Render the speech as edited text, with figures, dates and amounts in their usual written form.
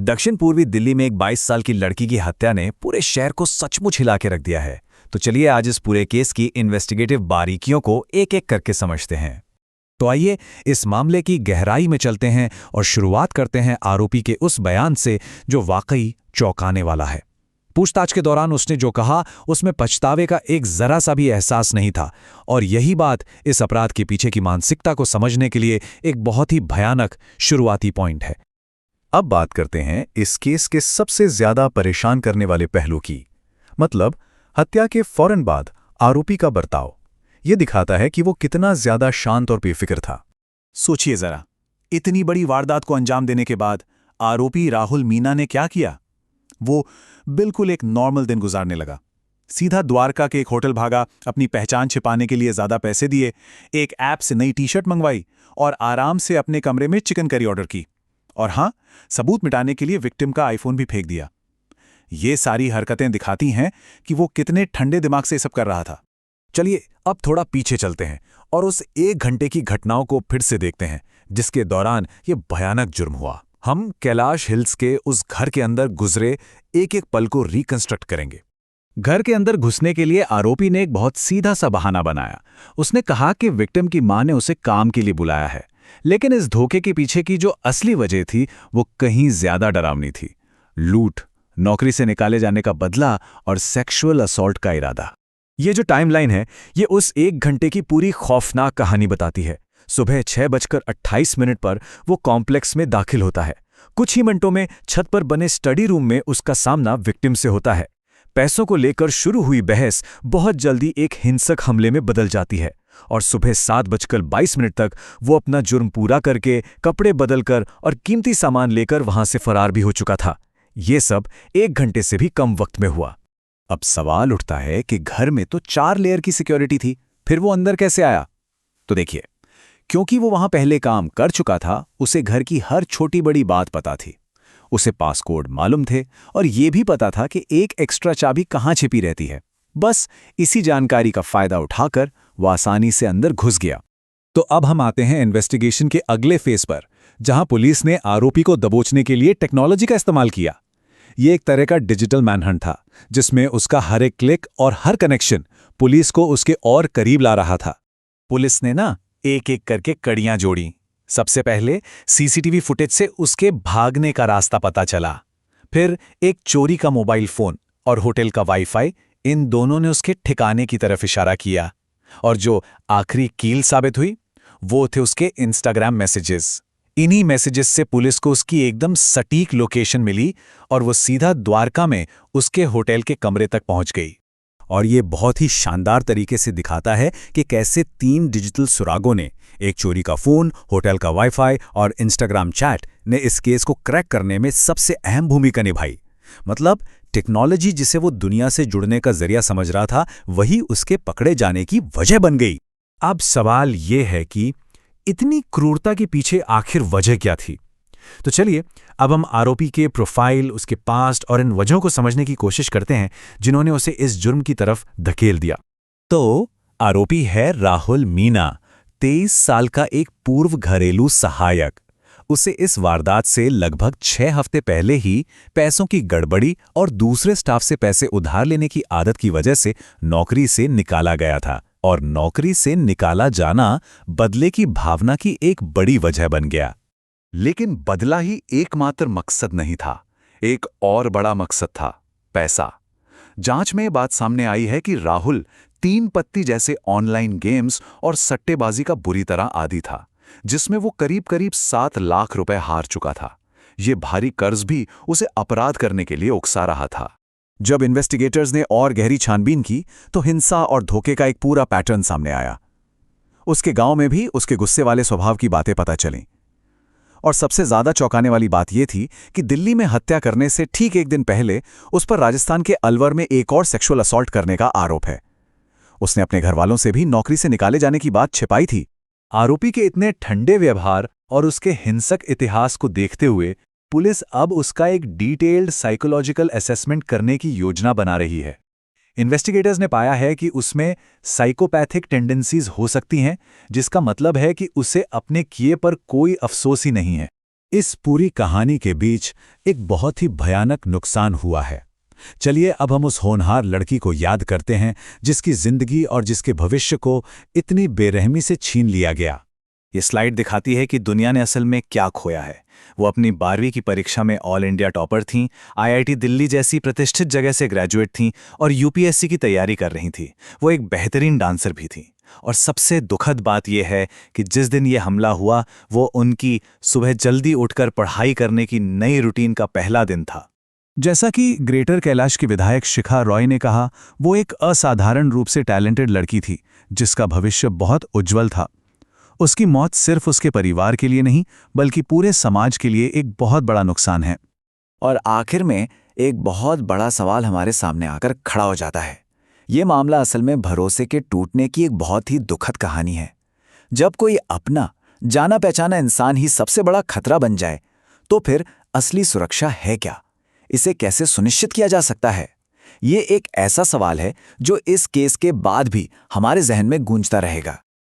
दक्षिण पूर्वी दिल्ली में एक 22 साल की लड़की की हत्या ने पूरे शहर को सचमुच हिला के रख दिया है। तो चलिए आज इस पूरे केस की इन्वेस्टिगेटिव बारीकियों को एक एक करके समझते हैं। तो आइए इस मामले की गहराई में चलते हैं और शुरुआत करते हैं आरोपी के उस बयान से जो वाकई चौंकाने वाला है। पूछताछ के दौरान उसने जो कहा उसमें पछतावे का एक जरा सा भी एहसास नहीं था, और यही बात इस अपराध के पीछे की मानसिकता को समझने के लिए एक बहुत ही भयानक शुरुआती पॉइंट है। अब बात करते हैं इस केस के सबसे ज्यादा परेशान करने वाले पहलू की, मतलब हत्या के फौरन बाद आरोपी का बर्ताव। यह दिखाता है कि वो कितना ज्यादा शांत और बेफिक्र था। सोचिए जरा, इतनी बड़ी वारदात को अंजाम देने के बाद आरोपी राहुल मीना ने क्या किया? वो बिल्कुल एक नॉर्मल दिन गुजारने लगा। सीधा द्वारका के एक होटल भागा, अपनी पहचान छिपाने के लिए ज्यादा पैसे दिए, एक ऐप से नई टी-शर्ट मंगवाई और आराम से अपने कमरे में चिकन करी ऑर्डर की। और हां, सबूत मिटाने के लिए विक्टिम का आईफोन भी फेंक दिया। ये सारी हरकतें दिखाती हैं कि वो कितने ठंडे दिमाग से सब कर रहा था। चलिए अब थोड़ा पीछे चलते हैं और उस 1 घंटे की घटनाओं को फिर से देखते हैं जिसके दौरान ये भयानक जुर्म हुआ। हम कैलाश हिल्स के उस घर के अंदर गुजरे एक एक पल को रिकंस्ट्रक्ट करेंगे। घर के अंदर घुसने के लिए आरोपी ने एक बहुत सीधा सा बहाना बनाया। उसने कहा कि विक्टिम की मां ने उसे काम के लिए बुलाया है, लेकिन इस धोखे के पीछे की जो असली वजह थी वो कहीं ज्यादा डरावनी थी। लूट, नौकरी से निकाले जाने का बदला और सेक्सुअल असॉल्ट का इरादा। ये जो टाइमलाइन है ये उस 1 घंटे की पूरी खौफनाक कहानी बताती है। सुबह 6:28 पर वो कॉम्प्लेक्स में दाखिल होता है। कुछ ही मिनटों में छत पर बने स्टडी रूम में उसका सामना विक्टिम से होता है। पैसों को लेकर शुरू हुई बहस बहुत जल्दी एक हिंसक हमले में बदल जाती है और सुबह 7:22 तक वो अपना जुर्म पूरा करके कपड़े बदलकर और कीमती सामान लेकर वहां से फरार भी हो चुका था। ये सब 1 घंटे से भी कम वक्त में हुआ। अब सवाल उठता है कि घर में तो 4 लेयर की सिक्योरिटी थी, फिर वो अंदर कैसे आया? तो देखिए, क्योंकि वो वहां पहले काम कर चुका था, उसे घर की हर छोटी बड़ी बात पता थी। उसे पासकोड मालूम थे और ये भी पता था कि एक एक्स्ट्रा चाबी कहाँ छिपी रहती है। बस इसी जानकारी का फायदा उठाकर वो आसानी से अंदर घुस गया। तो अब हम आते हैं इन्वेस्टिगेशन के अगले फेज पर, जहां पुलिस ने आरोपी को दबोचने के लिए टेक्नोलॉजी का इस्तेमाल किया। ये एक तरह का डिजिटल मैनहंट था जिसमें उसका हर एक क्लिक और हर कनेक्शन पुलिस को उसके और करीब ला रहा था। पुलिस ने ना एक एक करके कड़ियां जोड़ी। सबसे पहले सीसीटीवी फुटेज से उसके भागने का रास्ता पता चला, फिर एक चोरी का मोबाइल फोन और होटल का वाईफाई, इन दोनों ने उसके ठिकाने की तरफ इशारा किया। और जो आखिरी कील साबित हुई वो थे उसके इंस्टाग्राम मैसेजेस। इन्हीं मैसेजेस से पुलिस को उसकी एकदम सटीक लोकेशन मिली और वो सीधा द्वारका में उसके होटल के कमरे तक पहुंच गई। और ये बहुत ही शानदार तरीके से दिखाता है कि कैसे 3 डिजिटल सुरागों ने, एक चोरी का फोन, होटल का वाईफाई और इंस्टाग्राम चैट, ने इस केस को क्रैक करने में सबसे अहम भूमिका निभाई। मतलब टेक्नोलॉजी जिसे वो दुनिया से जुड़ने का जरिया समझ रहा था, वही उसके पकड़े जाने की वजह बन गई। अब सवाल ये है कि इतनी क्रूरता के पीछे आखिर वजह क्या थी? तो चलिए अब हम आरोपी के प्रोफाइल, उसके पास्ट और इन वजहों को समझने की कोशिश करते हैं जिन्होंने उसे इस जुर्म की तरफ धकेल दिया। तो आरोपी है राहुल मीना, 23 साल का एक पूर्व घरेलू सहायक। उसे इस वारदात से लगभग 6 हफ्ते पहले ही पैसों की गड़बड़ी और दूसरे स्टाफ से पैसे उधार लेने की आदत की वजह से नौकरी से निकाला गया था, और नौकरी से निकाला जाना बदले की भावना की एक बड़ी वजह बन गया। लेकिन बदला ही एकमात्र मकसद नहीं था, एक और बड़ा मकसद था, पैसा। जांच में बात सामने आई है कि राहुल 3 पत्ती जैसे ऑनलाइन गेम्स और सट्टेबाजी का बुरी तरह आदी था, जिसमें वो करीब 7 लाख रुपए हार चुका था। ये भारी कर्ज भी उसे अपराध करने के लिए उकसा रहा था। जब इन्वेस्टिगेटर्स ने और गहरी छानबीन की तो हिंसा और धोखे का एक पूरा पैटर्न सामने आया। उसके गांव में भी उसके गुस्से वाले स्वभाव की बातें पता चलीं। और सबसे ज्यादा चौंकाने वाली बात यह थी कि दिल्ली में हत्या करने से ठीक 1 दिन पहले उस पर राजस्थान के अलवर में एक और सेक्सुअल असॉल्ट करने का आरोप है। उसने अपने घरवालों से भी नौकरी से निकाले जाने की बात छिपाई थी। आरोपी के इतने ठंडे व्यवहार और उसके हिंसक इतिहास को देखते हुए पुलिस अब उसका एक डिटेल्ड साइकोलॉजिकल असेसमेंट करने की योजना बना रही है। इन्वेस्टिगेटर्स ने पाया है कि उसमें साइकोपैथिक टेंडेंसीज हो सकती हैं, जिसका मतलब है कि उसे अपने किए पर कोई अफसोस ही नहीं है। इस पूरी कहानी के बीच एक बहुत ही भयानक नुकसान हुआ है। चलिए अब हम उस होनहार लड़की को याद करते हैं जिसकी जिंदगी और जिसके भविष्य को इतनी बेरहमी से छीन लिया गया। ये स्लाइड दिखाती है कि दुनिया ने असल में क्या खोया है। वो अपनी 12वीं की परीक्षा में ऑल इंडिया टॉपर थीं, आईआईटी दिल्ली जैसी प्रतिष्ठित जगह से ग्रेजुएट थीं और यूपीएससी की तैयारी कर रही थीं। वो एक बेहतरीन डांसर भी थीं। और सबसे दुखद बात यह है कि जिस दिन ये हमला हुआ वो उनकी सुबह जल्दी उठकर पढ़ाई करने की नई रूटीन का पहला दिन था। जैसा कि ग्रेटर कैलाश की विधायक शिखा रॉय ने कहा, वो एक असाधारण रूप से टैलेंटेड लड़की थी जिसका भविष्य बहुत उज्जवल था। उसकी मौत सिर्फ उसके परिवार के लिए नहीं बल्कि पूरे समाज के लिए एक बहुत बड़ा नुकसान है। और आखिर में एक बहुत बड़ा सवाल हमारे सामने आकर खड़ा हो जाता है। ये मामला असल में भरोसे के टूटने की एक बहुत ही दुखद कहानी है। जब कोई अपना जाना पहचाना इंसान ही सबसे बड़ा खतरा बन जाए तो फिर असली सुरक्षा है क्या? इसे कैसे सुनिश्चित किया जा सकता है? ये एक ऐसा सवाल है जो इस केस के बाद भी हमारे जहन में गूंजता रहेगा।